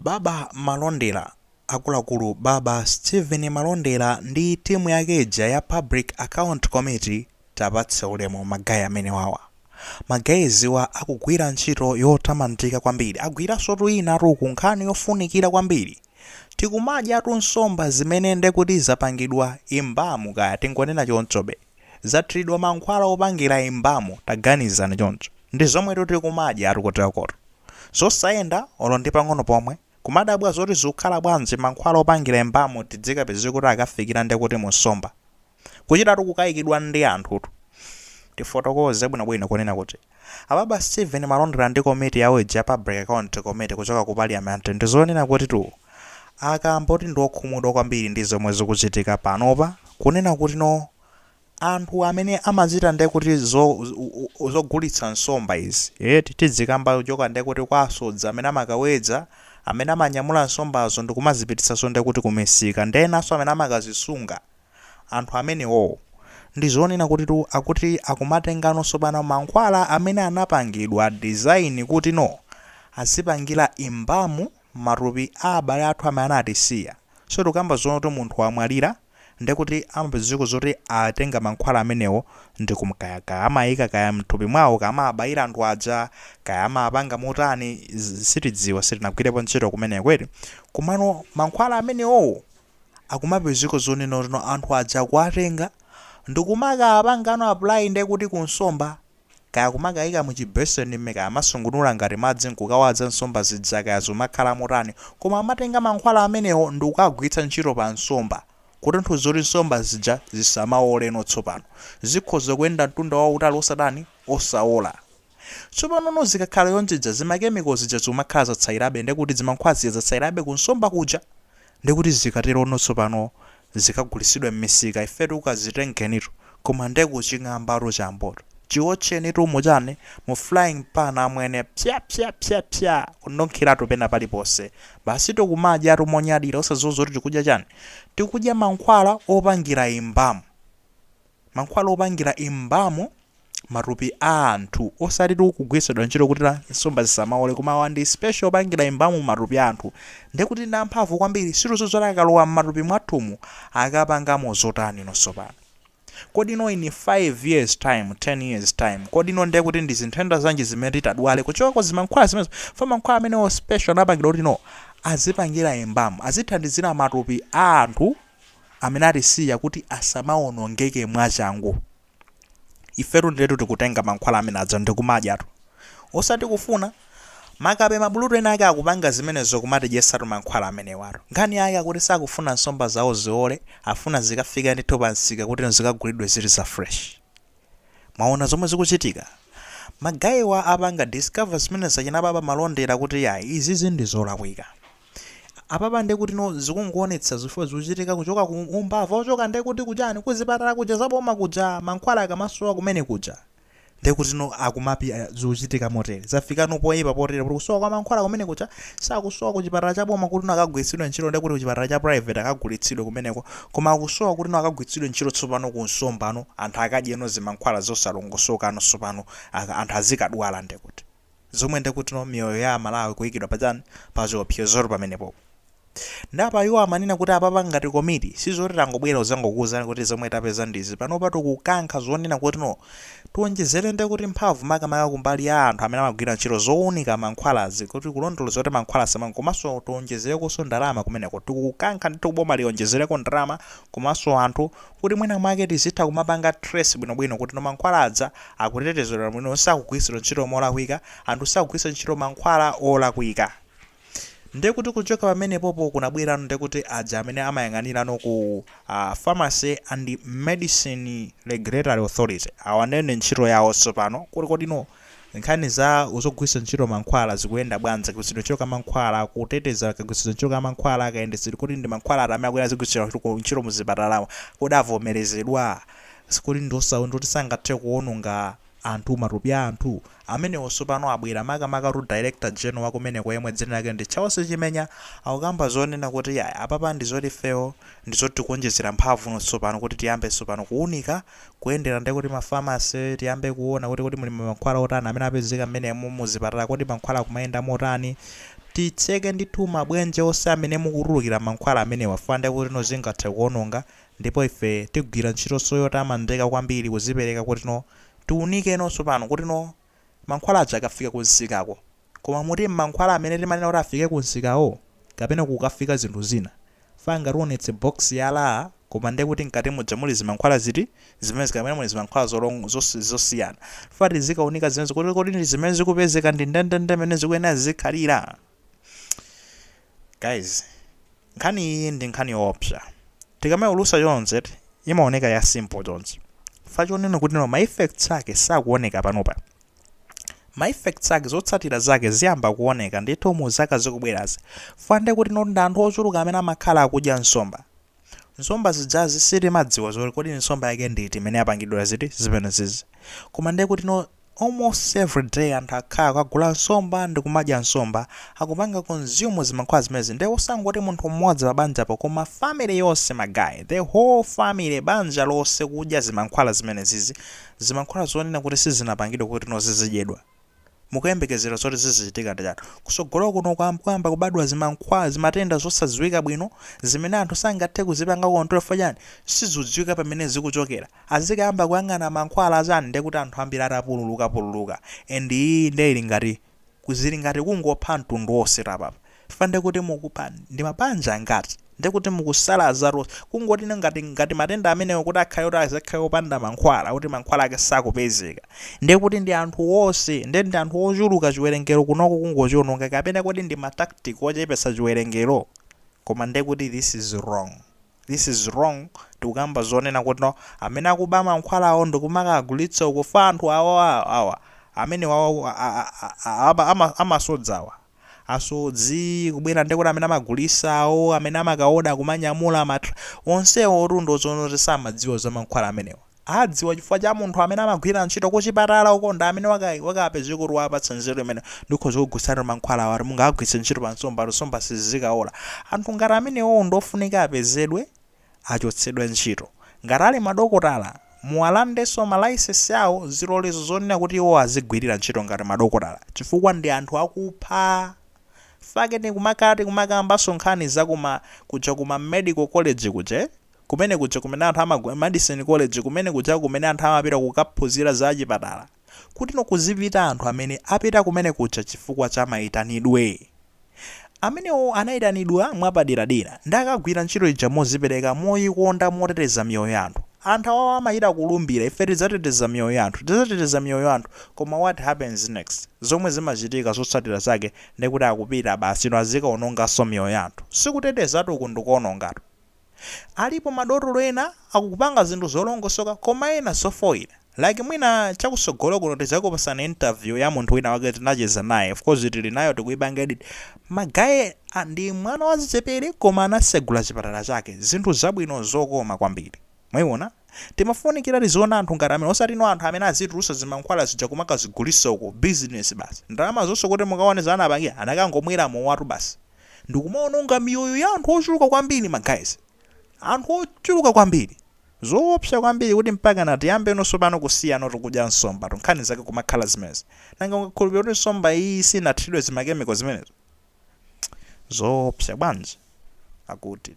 Baba Malondela, akuluakulu Baba Stephen Malondela ndi timu yake ija ya Public Account Committee tapatsa ulemu magayi amene wawa. Magayiziwa akugwira ntchito yotamandika kwambiri, agwiranso tuyinatu ku nkhani yofunikira kwambiri. Tikumadya nsomba zimene ndekuti zapangidwa imbamu kaya tingonena chonchobe. Zathiridwa mankhwala opangira imbamu taganizani choncho. Ndi zomwe tikumadya atikotekoto. Zosayenda olo ndi pang'ono pomwe kumadabwa zoti zikukhala bwanji mankhwala opangira imbamu tidzikapeze kuti akafikira ndekuti mu nsomba. Kuchitatu kukayikidwa ndi anthutu. Tifotokoze bwinobwino kunena kuti Baba Stephen Malondela ndi komiti yawo ija Public Account Committee kuchoka ku Parliament ndizonena kuti akamboti ndi okhumudwa kwambiri ndi zomwe zikuchitika panopa, kunena kuti anthu amene amachita ndekuti zogulitsa nsomba izi tidzikamba kuchoka ndekuti kwa Asodzi amene amakawedza, amene amanyamula nsombazo ndikumazipititsanso ndekuti kumisika, ndenanso amene amakazisunga. Anthu amenewo ndizonena kuti akumatenganso pano mankhwala amene anapangidwa design kuti azipangira imbamu matupi a abale athu amene anatisiya. So tikamba zonoti munthu wamwalira ndekuti amapezeka zoti atenga mankhwala amenewo ndi kumkayakaya, amayika kaya mthupi mwawo, kama abayira anthu aja, kaya amapanga motani sitidziwa, sitinagwirepo ntchito kumene kweti. Komano mankhwala amenewo akumapezeka zonena kuti anthu aja kuatenga ndikumaka apangano apply ndekuti ku nsomba, kaya kumakayika muchibeseni mmeka amasungunula ngati madzi nkukawadza nsomba zija kaya zomakhala motani, koma amatenga mankhwala amenewo ndikukagwiritsa ntchito pa nsomba. Kuti nthu zoti nsomba zija zisamaoleno tsopano, zikhoza kuyenda mtunda wautali osaola. Tsopano zikakhala yonjija zimakemiko zija zimakhala zatsayirabe ndekuti zimankhwala zija zatsayirabe ku nsomba kuja, ndekuti zikatero tsopano zikagulitsidwa m'misika ifetu ukazitengenitu koma ndekuching'ambaro chamboto chiwotchenitu muchane mu flying pan amwene pya kunonkhiratu pena paliponse. Basi tikumadya monyadira osazozoti tikudya chani, tikudya mankhwala opangira imbamu. Mankhwala opangira imbamu matupi a anthu osati tikugwiritsidwa ntchito kuti nsomba zisamaole, koma ndi special opangira imbamu matupi a anthu ndekuti ndi amphamvu kwambiri, situzozoti akalowa m'matupi mwathumu akapangamo zotani tsopano. Kodi in 5 years time, 10 years time, kodi ndekuti ndi zinthenda zanji zimene titadwale kuchoka kwa zimankhwala zimene fa mankhwala amene special anapangira kuti azipangira imbamu, azithandizira matupi a anthu amene atisiya kuti asamaonongeke mwachangu. Ifetu ndetu tikutenga mankhwala amene aja ndikumadyatu osati kufuna makabe mabulutu ena ake akupanga zimenezo kumatidyesatu mankhwala amenewatu. Nkhani yake akuti sakufuna nsomba zawo ziole, afuna zikafika ndithu pa nsika kuti zikagulidwe zili za fresh. Mwaona zomwe zikuchitika. Magayiwa apanga discover zimene zachina Baba Malondela kuti izizi ndi zolakwika. Apapa ndekuti zikungoonetsa zifo zikuchitika kuchoka ku umbava ochoka ndekuti kujani kuzipatala kuja zaboma kuja mankhwala akamasowa kumene kuja. Ndekuti akumapi zikuchitika motere. Zafika poyipa potere kuti kusowa kwa mankhwala kumene kuja sakusowa ku chipatala chaboma kuti akagwiritsidwe ntchito ndekuti ku chipatala cha private akagulitsidwe kumeneko, koma akusowa kuti akagwiritsidwe ntchito tsopano ku nsomba anthu akadyeno zimankhwala zosalongosoka tsopano anthu azikadwala ndekuti. Zomwe ndekuti miyoyo ya Malawi kuyikidwa pachani pa zoopsezo pamenepo. Ndapa iwo amanena kuti apapa ngati komiti sizoti tangobwera uzangokuwuzani kuti zomwe tapeza ndizi, panopa tikukankha zonena kuti tiwonjezere ndekuti mphamvu makamaka kumbali ya anthu amene amagwira ntchito zowunika mankhwalazi kuti kulondoloza kuti mankhwala samanga, komanso tiwonjezerekonso ndalama kumeneko. Tikukankha ndi kuboma liwonjezereko ndalama komanso anthu kuti mwina mwake tizitha kumapanga trace bwinobwino kuti mankhwala aja akutetezedwa bwino, sakugwiritsidwa ntchito molakwika, anthu sakugwiritsa ntchito mankhwala olakwika. Ndekuti kuchoka pamene popo kunabwera ndekuti aja amene amayang'anira ku Pharmacy and Medicine Regulatory Authority awanene ntchito yawo tsopano kuti kodi nkhani za uzogwiritsa ntchito mankhwala zikuyenda bwanji, kugwiritsidwa ntchito ka mankhwala, kuteteza kugwiritsidwa ntchito ka mankhwala akayendetsedwa kuti ndi mankhwala amene akuyenda zigwiritsidwa ntchito muzipatala kodi avomerezedwa, kuti ndoti sangathe kuononga anthu matupi a anthu amenewo tsopano abwera makamaka tu Director General wakumeneko yemwe dzina lake ndi Charles Chimenya akukamba zonena kuti apapa ndizoti fewo ndizoti tikuonjezera mphamvu tsopano kuti tiyambe tsopano kuunika kuyendera ndekuti mafamasi tiyambe kuona kuti muli mankhwala otani amene apezeka mmene muzipatala, kuti mankhwala kumayenda motani, titseke ndithu mabwenje onse amene mukurulukira mankhwala amene wafande kuti no zingathe kuononga ndipo ife tigwira ntchito soyota amandeka kwambiri kuzipereka kuti no tiunike nonso pano kuti no mankhwala aja akafika kunsikako koma muti mankhwala amene timanena kuti afike kunsikawo kapena kukafika zinthu zina fanga tionetse box yala koma ndiye kuti nkati muja muli zimankhwala ziti zimene zikamene muli zimankhwala zosiyana fati zikaunika zimene kuti ndi zimene zikupezeka ndi ndendende amene zikuyenera zikhalira. Guys, nkhani iyi ndi nkhani yoopsa tikamayiulusa yonse imaoneka ya simple chonse fachonena kuti no ma effects ake sakuoneka panopa. Ma effects ake zotsatira zake ziyamba kuoneka ndithu mu zaka zikubwerazi fande kuti no ndi anthu ochuluka amene amakhala akudya nsomba zijazi sitimadziwa zoti kodi nsomba yake nditi imene yapangidwa ziti zimene zizi koma ndiye kuti no almost every day anthu akhala akagula nsomba ndi kumadya nsomba akupanga consume zimankhwala zimezi ndiye osangoti munthu mmodzi pabanjapo koma family yonse magayi the whole family banja lonse kudya zimankhwala zimene zizi zimankhwala zonena kuti sizinapangidwa kuti no zizidyedwa mukuyembekezera zoti zizichitika ndachatu kusogolo kuno kuyamba kubadwa zimankhwala zimatenda zosadziwika bwino zimene anthu sangathe kuzipanga control fanyani sizidziwika pamene zikuchokera azikayamba kuyang'ana mankhwala azani ndiye kuti anthu ambiri atapululuka and iyi ndiye ili ngati kungopha mtundu wonse papa fande kuti mukupa ndi mabanja angati ndiye kuti mukusala azaro kungoti ngati matenda amenewo kuti akhale azakhala opanda mankhwala kuti mankhwala ake sakupezeka ndiye kuti ndi anthu wonse ndi anthu ochuluka chiwerengero kunoko kungochiononga kapena kuti ndi matactic ochepesa chiwerengero koma ndiye kuti this is wrong tikukamba zonena kuti no amene akuba mankhwala awo ndikumakagulitsa ukufa anthu awa amene amasodzawa Asodzi kubwera ndiye kuti amene amagulisawo amene amakaoda kumanyamula onsewo orundo zonoti samadziwa za mankhwala amenewa adziwa chifukwa cha munthu amene amagwira ntchito kuchipatala ukonda amene wakapeza kuti wapatsa nzeru imene ndikhoza kugusana mankhwala awo mungagwitse ntchito pa nsomba sizikaola anthu ngati amenewo ndofunika apezedwe achotsedwe ntchito ngati ali madokotala muwalandenso malayisensi awo zilolezo zonena kuti iwo azigwirira ntchito ngati madokotala chifukwa ndi anthu akupha fakeni kumakambanso nkhani kuja kuma medical college kumene anthu medicine college kumene anthu amapita kukaphunzira za Azipatala kuti nokuzipita anthu amene apita kumene kuja chifukwa cha mayitanidwe amenewo anayitanidwa mwapaderadera ndakagwira ntchito ija mozipereka moyikonda moteteza miyoyo ya anthu awo amayita kulumbira ife tidzateteza miyoyo ya anthu koma what happens next zomwe zimachitika zotsatira zake ndikuti akupita basi no azikaononganso miyoyo ya anthu sikutetezatu uku ndikuonongatu alipo madotolo ena akupanga zinthu zolongosoka koma ena zofoira like mwina chakusogolo kuno tizakupasana interview ya munthu wina wake tinacheza naye of course tili nayo tikuyipanga edit magaye ndi mwana wazichepere koma anasegula chipatala chake zinthu zabwino zokoma kwambiri mwayiona timafunikira tiziona anthu ngati amene osati no anthu amene azitulusa zimankhwala zija kumakazigulisa uko business basi ndalama zonse kuti mukaone za anapangira anakangomwiramo watu basi ndikumaononga miyoyo ya anthu ochuluka kwambiri magayizi anthu ochuluka kwambiri zoopsa kwambiri kuti mpaka natiyambe nonso pano kusiyana tikudya nsomba nkhani zake kumakhala zimezi nanga ngakhulupirira kuti nsomba iyi sinathidwe zimakemiko zimenezo zoopsa bwanji akuti